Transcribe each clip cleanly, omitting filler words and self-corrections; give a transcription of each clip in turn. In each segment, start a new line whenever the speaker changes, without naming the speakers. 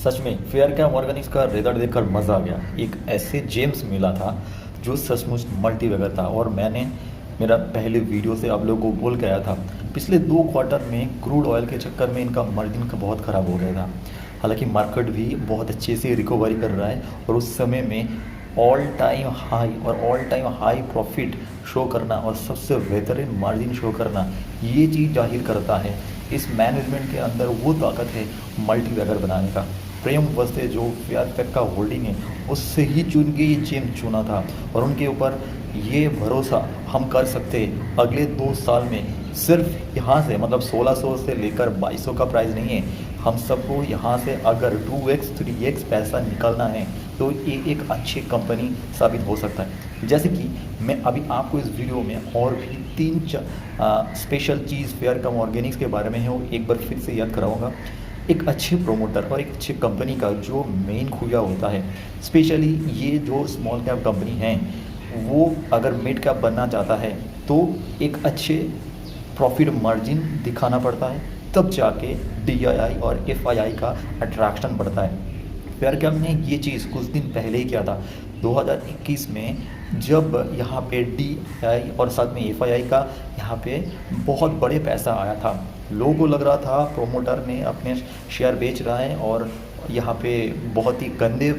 सच में fair cam Organics का result देखकर मज़ा आ गया। एक ऐसे जेम्स मिला था जो सचमुच मल्टीबैगर था। और मैंने मेरा पहले वीडियो से आप लोगों को बोल के आया था, पिछले 2 क्वार्टर में क्रूड ऑयल के चक्कर में इनका मार्जिन का बहुत ख़राब हो गया था। हालांकि मार्केट भी बहुत अच्छे से रिकवरी कर रहा है और उस समय में ऑल टाइम हाई और all time high profit show करना और सबसे बेहतरीन मार्जिन शो करना, ये चीज़ जाहिर करता है इस मैनेजमेंट के अंदर वो ताकत है मल्टीबैगर बनाने का। प्रेम वस्ते जो फेयरफैक्ट का होल्डिंग है उससे ही चुन के ये जेम चुना था और उनके ऊपर ये भरोसा हम कर सकते हैं अगले 2 साल में। सिर्फ यहाँ से मतलब 1600 से लेकर 2200 का प्राइस नहीं है, हम सबको यहाँ से अगर 2x 3x पैसा निकालना है तो ये एक अच्छी कंपनी साबित हो सकता है। जैसे कि मैं अभी आपको इस वीडियो में और भी 3 स्पेशल चीज़ फेयर कम ऑर्गेनिक्स के बारे में है वो एक बार फिर से याद कराऊंगा। एक अच्छे प्रोमोटर और एक अच्छी कंपनी का जो मेन खुया होता है, स्पेशली ये जो स्मॉल कैप कंपनी है वो अगर मिड कैप बनना चाहता है तो एक अच्छे प्रॉफिट मार्जिन दिखाना पड़ता है, तब जाके DII और FII का अट्रैक्शन बढ़ता है। फेयर कैम ने ये चीज़ कुछ दिन पहले ही किया था 2021 में, जब यहाँ पे DII और साथ में FII का यहाँ पे बहुत बड़े पैसा आया था। लोगों को लग रहा था प्रोमोटर ने अपने शेयर बेच रहा है और यहाँ पे बहुत ही गंदे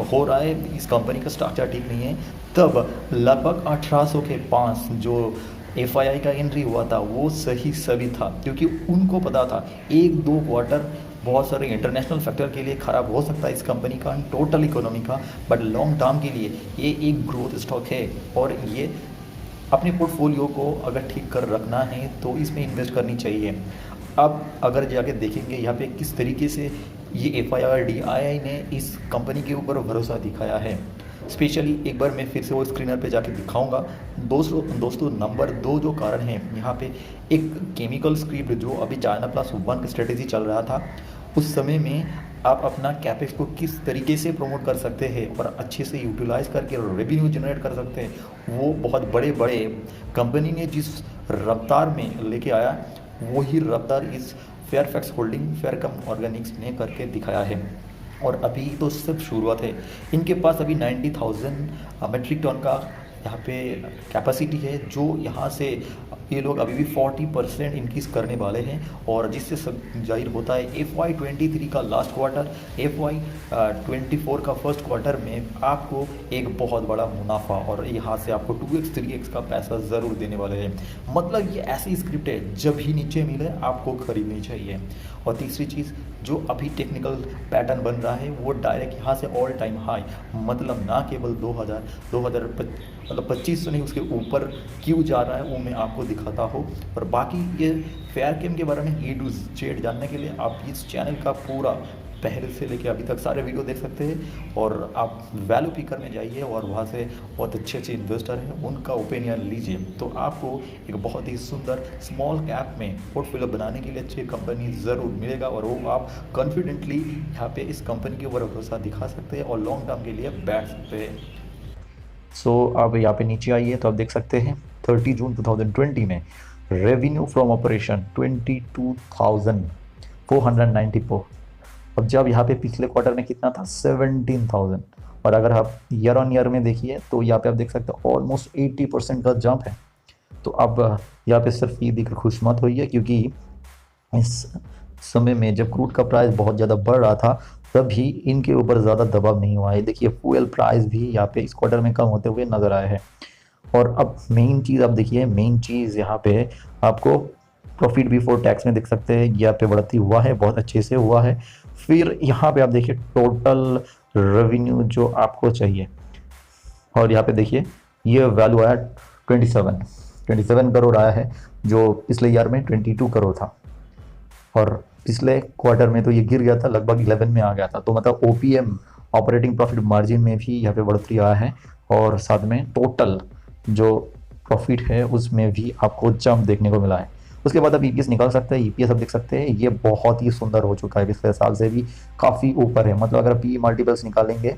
हो रहा है, इस कंपनी का स्ट्रक्चर ठीक नहीं है। तब लगभग 1800 के पास जो FII का एंट्री हुआ था वो सही सभी था, क्योंकि उनको पता था 1-2 क्वार्टर बहुत सारे इंटरनेशनल फैक्टर के लिए ख़राब हो सकता है इस कंपनी का, टोटल इकोनॉमी का, बट लॉन्ग टर्म के लिए ये एक ग्रोथ स्टॉक है और ये अपने पोर्टफोलियो को अगर ठीक कर रखना है तो इसमें इन्वेस्ट करनी चाहिए। अब अगर जाके देखेंगे यहाँ पे किस तरीके से ये FII और DII ने इस कंपनी के ऊपर भरोसा दिखाया है, स्पेशली एक बार मैं फिर से वो स्क्रीनर पे जाके दिखाऊंगा। दोस्तों नंबर 2 जो कारण है यहाँ पे, एक केमिकल स्क्रिप्ट जो अभी चाइना प्लस 1 का स्ट्रेटेजी चल रहा था, उस समय में आप अपना कैपेक्स को किस तरीके से प्रमोट कर सकते हैं और अच्छे से यूटिलाइज करके रेवेन्यू जनरेट कर सकते हैं, वो बहुत बड़े बड़े कंपनी ने जिस रफ्तार में लेके आया वही रफ्तार इस फेयरफैक्स होल्डिंग फेयर कम ऑर्गेनिक्स ने करके दिखाया है। और अभी तो सिर्फ शुरुआत है, इनके पास अभी 90,000 मेट्रिक टन का यहाँ पे कैपेसिटी है, जो यहाँ से ये लोग अभी भी 40% इंक्रीज करने वाले हैं। और जिससे सब जाहिर होता है FY23 का लास्ट क्वार्टर, FY24 का फर्स्ट क्वार्टर में आपको एक बहुत बड़ा मुनाफा और यहाँ से आपको 2x 3x का पैसा ज़रूर देने वाले हैं। मतलब ये ऐसी स्क्रिप्ट है जब ही नीचे मिले आपको खरीदनी चाहिए। और तीसरी चीज़ जो अभी टेक्निकल पैटर्न बन रहा है वो डायरेक्ट यहाँ से ऑल टाइम हाई, मतलब ना केवल 2025 नहीं उसके ऊपर क्यों जा रहा है वो मैं आपको दिखाता हूँ। और बाकी ये फेयर कैम के बारे में A to Z जानने के लिए आप इस चैनल का पूरा पहले से लेके अभी तक सारे वीडियो देख सकते हैं और आप वैल्यू पिकर में जाइए और वहाँ से बहुत अच्छे अच्छे इन्वेस्टर हैं उनका ओपिनियन लीजिए, तो आपको एक बहुत ही सुंदर स्मॉल कैप में पोर्टफोलियो बनाने के लिए अच्छी कंपनी ज़रूर मिलेगा और वो आप कॉन्फिडेंटली यहाँ पे इस कंपनी के ऊपर भरोसा दिखा सकते हैं और लॉन्ग टर्म के लिए बैठ सकते हैं। आप यहाँ पे नीचे आइए तो आप देख सकते हैं 30 जून 2020 में रेवेन्यू फ्रॉम ऑपरेशन 22,494। अब जब यहाँ पे पिछले क्वार्टर में कितना था 17,000, और अगर आप ईयर ऑन ईयर में देखिए तो यहाँ पे आप देख सकते हो ऑलमोस्ट 80% का जंप है। तो अब यहाँ पे सिर्फ ये दिखकर खुश मत होइए, क्योंकि इस समय में जब क्रूड का प्राइस बहुत ज़्यादा बढ़ रहा था तभी इनके ऊपर ज़्यादा दबाव नहीं हुआ है। देखिए फ्यूल प्राइस भी यहाँ पे इस क्वार्टर में कम होते हुए नजर आए हैं। और अब मेन चीज़ आप देखिए, मेन चीज़ यहाँ पे आपको प्रॉफिट बिफोर टैक्स में देख सकते हैं यहाँ पे बढ़ती हुआ है, बहुत अच्छे से हुआ है। फिर यहाँ पे आप देखिए टोटल रेवेन्यू जो आपको चाहिए, और यहाँ पे देखिए ये वैल्यू आया 27 करोड़ आया है, जो पिछले ईयर में 22 करोड़ था और पिछले क्वार्टर में तो ये गिर गया था, लगभग 11 में आ गया था। तो मतलब OPM ऑपरेटिंग प्रॉफिट मार्जिन में भी यहाँ पे बढ़ोतरी आया है और साथ में टोटल जो प्रॉफिट है उसमें भी आपको जंप देखने को मिला है। उसके बाद आप EPS निकाल सकते हैं, EPS आप देख सकते हैं ये बहुत ही सुंदर हो चुका है, पिछले साल से भी काफ़ी ऊपर है। मतलब अगर PE मल्टीपल्स निकालेंगे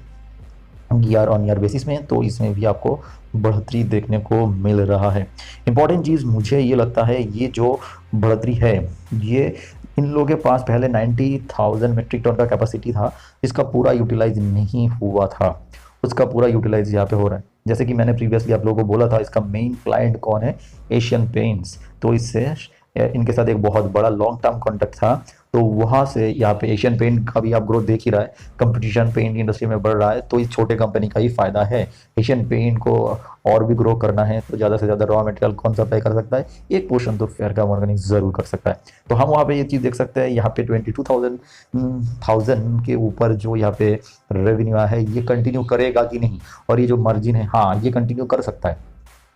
ईयर ऑन ईयर बेसिस में तो इसमें भी आपको बढ़ोतरी देखने को मिल रहा है। इंपॉर्टेंट चीज़ मुझे ये लगता है, ये जो बढ़ोतरी है ये इन लोगों के पास पहले 90,000 मेट्रिक टन का कैपेसिटी था, इसका पूरा यूटिलाइज नहीं हुआ था, उसका पूरा यूटिलाइज यहाँ पे हो रहा है। जैसे कि मैंने प्रीवियसली आप लोगों को बोला था, इसका मेन क्लाइंट कौन है, एशियन पेंट्स। तो इससे इनके साथ एक बहुत बड़ा लॉन्ग टर्म कॉन्ट्रैक्ट था, तो वहाँ से यहाँ पे एशियन पेंट का भी आप ग्रोथ देख ही रहा है, कंपटीशन पेंट इंडस्ट्री में बढ़ रहा है, तो इस छोटे कंपनी का ही फायदा है। एशियन पेंट को और भी ग्रो करना है तो ज़्यादा से ज़्यादा रॉ मटेरियल कौन सप्लाई कर सकता है, एक पोर्शन तो फेयरकाम ऑर्गेनिक ज़रूर कर सकता है। तो हम वहाँ पे ये चीज़ देख सकते हैं, यहाँ पे 22,000 के ऊपर जो यहाँ पे रेवेन्यू है ये कंटिन्यू करेगा कि नहीं, और ये जो मार्जिन है हाँ ये कंटिन्यू कर सकता है,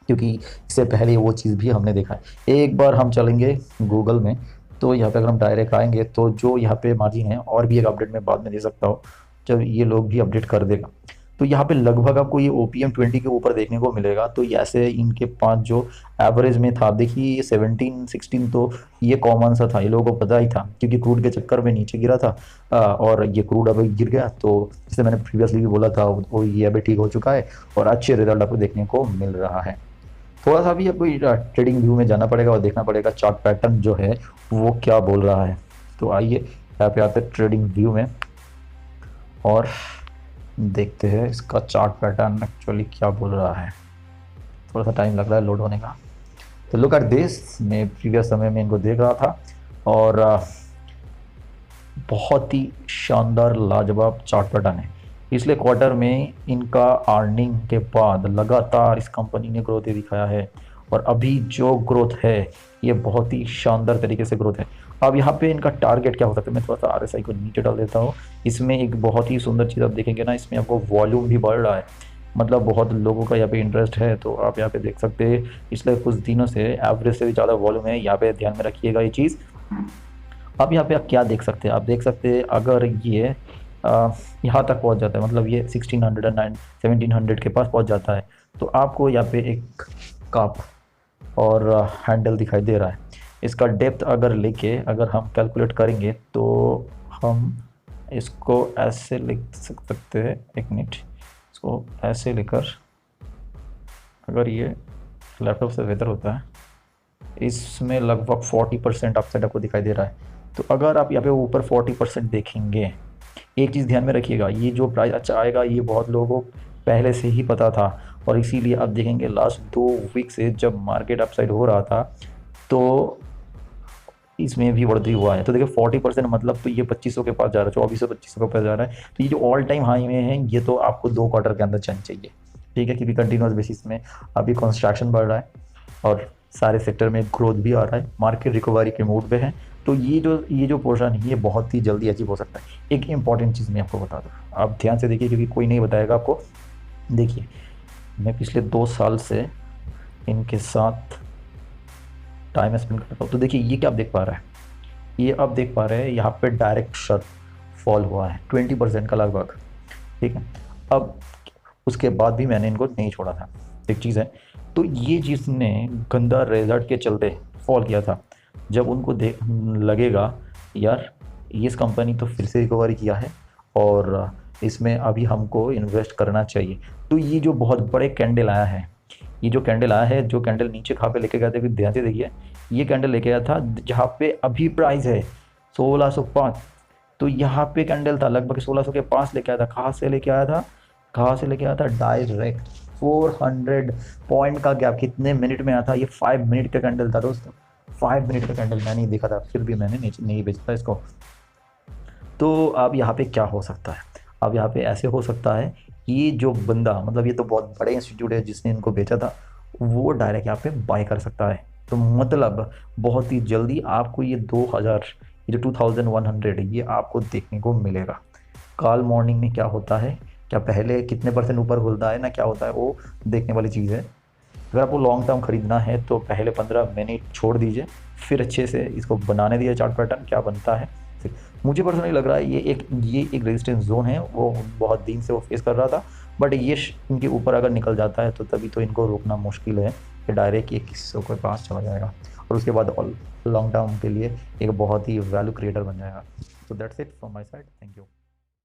क्योंकि इससे पहले वो चीज़ भी हमने देखा है। एक बार हम चलेंगे गूगल में, तो यहाँ पे अगर हम डायरेक्ट आएंगे तो जो यहाँ पे मार्जिन है, और भी एक अपडेट मैं बाद में दे सकता हूँ जब ये लोग भी अपडेट कर देगा, तो यहाँ पे लगभग आपको ये OPM 20 के ऊपर देखने को मिलेगा। तो ऐसे इनके पास जो एवरेज में था, देखिए ये 17-16 तो ये कॉमन सा था, ये लोगों को पता ही था, क्योंकि क्रूड के चक्कर में नीचे गिरा था। और ये क्रूड अब गिर गया, तो जैसे मैंने प्रीवियसली भी बोला था वो ये अभी ठीक हो चुका है और अच्छे रिजल्ट आपको देखने को मिल रहा है। थोड़ा सा भी आपको ट्रेडिंग व्यू में जाना पड़ेगा और देखना पड़ेगा चार्ट पैटर्न जो है वो क्या बोल रहा है। तो आइए यहाँ पे आते हैं ट्रेडिंग व्यू में और देखते हैं इसका चार्ट पैटर्न एक्चुअली क्या बोल रहा है। थोड़ा सा टाइम लग रहा है लोड होने का। तो लुक एट दिस, मैं प्रीवियस समय में इनको देख रहा था और बहुत ही शानदार लाजवाब चार्ट पैटर्न है। पिछले क्वार्टर में इनका अर्निंग के बाद लगातार इस कंपनी ने ग्रोथ दिखाया है, और अभी जो ग्रोथ है ये बहुत ही शानदार तरीके से ग्रोथ है। अब यहाँ पे इनका टारगेट क्या हो सकता है, मैं थोड़ा सा RSI को नीचे डाल देता हूँ। इसमें एक बहुत ही सुंदर चीज़ आप देखेंगे ना, इसमें आपको वॉल्यूम भी बढ़ रहा है, मतलब बहुत लोगों का यहाँ पे इंटरेस्ट है। तो आप यहाँ पे देख सकते हैं पिछले कुछ दिनों से एवरेज से भी ज़्यादा वॉल्यूम है, यहाँ पे ध्यान में रखिएगा ये चीज़। अब यहाँ पे आप क्या देख सकते हैं, आप देख सकते हैं अगर ये यहाँ तक पहुँच जाता है, मतलब ये 1600 के पास पहुँच जाता है, तो आपको यहाँ पे एक कप और हैंडल दिखाई दे रहा है। इसका डेप्थ अगर लेके अगर हम कैलकुलेट करेंगे तो हम इसको ऐसे लिख सकते हैं, एक मिनट, इसको ऐसे लेकर, अगर ये लैपटॉप से बेहतर होता है, इसमें लगभग 40% अपसाइड आपको दिखाई दे रहा है। तो अगर आप यहाँ पे ऊपर 40% देखेंगे, एक चीज़ ध्यान में रखिएगा, ये जो प्राइस अच्छा आएगा ये बहुत लोगों को पहले से ही पता था, और इसीलिए आप देखेंगे लास्ट 2 वीक से जब मार्केट अपसाइड हो रहा था तो इसमें भी बढ़ती हुआ है। तो देखिए 40% मतलब तो ये 2500 के पास जा रहा है, 2400-2500 के पास जा रहा है। तो ये जो ऑल टाइम हाई में है ये तो आपको 2 क्वार्टर के अंदर चलना चाहिए, ठीक है, क्योंकि कंटिन्यूस बेसिस में अभी कंस्ट्रक्शन बढ़ रहा है और सारे सेक्टर में ग्रोथ भी आ रहा है, मार्केट रिकवरी के मूड पे है। तो ये जो पोर्शन है ये बहुत ही जल्दी अचीव हो सकता है। एक इंपॉर्टेंट चीज़ मैं आपको बता दूँ, आप ध्यान से देखिए क्योंकि कोई नहीं बताएगा आपको। देखिए मैं पिछले 2 साल से इनके साथ टाइम स्पेंड करता हूँ, तो देखिए ये क्या आप देख पा रहे हैं, ये आप देख पा रहे हैं यहाँ पे डायरेक्ट शॉर्ट फॉल हुआ है 20% का लगभग, ठीक है। अब उसके बाद भी मैंने इनको नहीं छोड़ा था, एक चीज़ है। तो ये जिसने गंदा रिजल्ट के चलते फॉल किया था, जब उनको देख लगेगा यार इस कंपनी तो फिर से रिकवरी किया है और इसमें अभी हमको इन्वेस्ट करना चाहिए, तो ये जो बहुत बड़े कैंडल आया है, ये जो कैंडल आया है, जो कैंडल नीचे कहाँ पे लेके गया था, ध्यान से देखिए, ये कैंडल लेके आया था जहाँ पे अभी प्राइस है 1605, तो यहाँ पे कैंडल था लगभग 1600 के पास लेके आया था। कहाँ से लेके आया था, कहाँ से लेके आया था, डायरेक्ट 400 पॉइंट का गैप कितने मिनट में आया था, ये 5 मिनट का कैंडल था दोस्तों, 5 मिनट का कैंडल मैंने ही देखा था, फिर भी मैंने नहीं बेचा था इसको। तो अब यहाँ पे क्या हो सकता है, अब यहाँ पे ऐसे हो सकता है ये जो बंदा, मतलब ये तो बहुत बड़े इंस्टीट्यूट है जिसने इनको बेचा था, वो डायरेक्ट यहाँ पे बाय कर सकता है। तो मतलब बहुत ही जल्दी आपको ये 2000, ये जो 2100 ये आपको देखने को मिलेगा। कल मॉर्निंग में क्या होता है, क्या पहले कितने % ऊपर खुलता है ना, क्या होता है वो देखने वाली चीज़ है। अगर आपको लॉन्ग टर्म खरीदना है तो पहले 15 मिनट छोड़ दीजिए, फिर अच्छे से इसको बनाने दीजिए चार्ट पैटर्न क्या बनता है। मुझे पर्सनली लग रहा है ये एक रेजिस्टेंस जोन है, वो बहुत दिन से वो फेस कर रहा था, बट ये इनके ऊपर अगर निकल जाता है तो तभी तो इनको रोकना मुश्किल है कि डायरेक्ट ये किसी के पास चला जाएगा और उसके बाद लॉन्ग टर्म के लिए एक बहुत ही वैल्यू क्रिएटर बन जाएगा। तो that's it from my side, thank you.